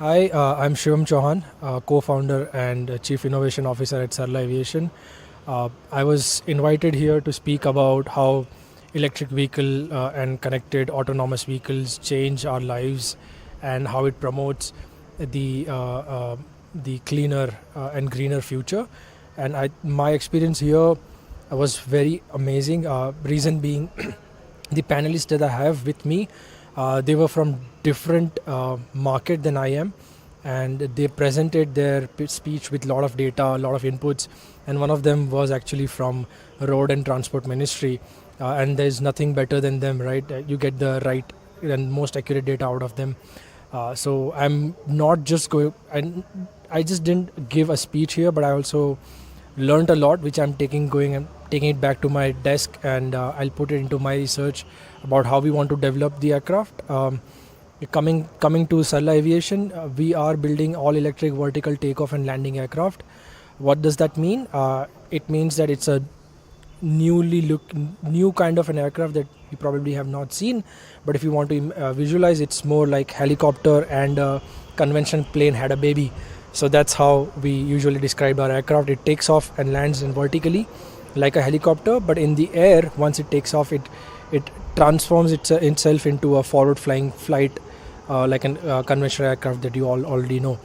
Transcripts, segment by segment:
Hi, I'm Shivam Chauhan, co-founder and chief innovation officer at Sarla Aviation. I was invited here to speak about how electric vehicle and connected autonomous vehicles change our lives and how it promotes the uh, uh, the cleaner and greener future. And my experience here was very amazing. Reason being, the panelists that I have with me, they were from different market than I am, and they presented their speech with a lot of data, a lot of inputs, and one of them was actually from Road and Transport Ministry, and there's nothing better than them, right? You get the right and most accurate data out of them. So I'm not just going. I just didn't give a speech here, but I also learned a lot, which I'm going and taking it back to my desk, and I'll put it into my research about how we want to develop the aircraft. Coming to Sarla Aviation, we are building all electric vertical takeoff and landing aircraft. What does that mean? It means that it's a new kind of an aircraft that you probably have not seen. But if you want to visualize, it's more like helicopter and a conventional plane had a baby. So that's how we usually describe our aircraft. It takes off and lands in vertically like a helicopter, but in the air, once it takes off, it transforms itself into a forward flying flight, like a conventional aircraft that you all already know.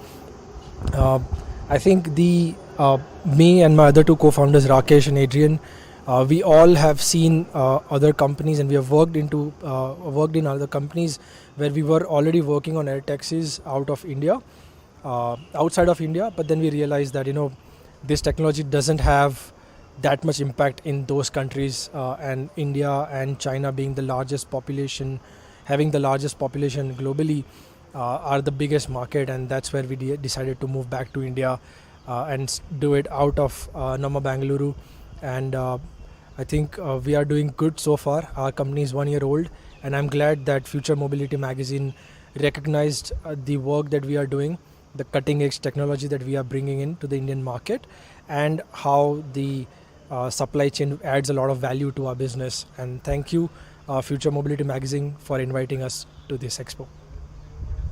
I think the me and my other two co-founders, Rakesh and Adrian, we all have seen other companies, and we have worked in other companies where we were already working on air taxis outside of India. But then we realized that this technology doesn't have that much impact in those countries, and India and China being the largest population, having the largest population globally, are the biggest market, and that's where we decided to move back to India and do it out of Nama Bangalore. And I think we are doing good so far. Our company is 1 year old, and I'm glad that Future Mobility magazine recognized the work that we are doing, the cutting edge technology that we are bringing into the Indian market, and how the supply chain adds a lot of value to our business. And thank you, Future Mobility magazine, for inviting us to this expo.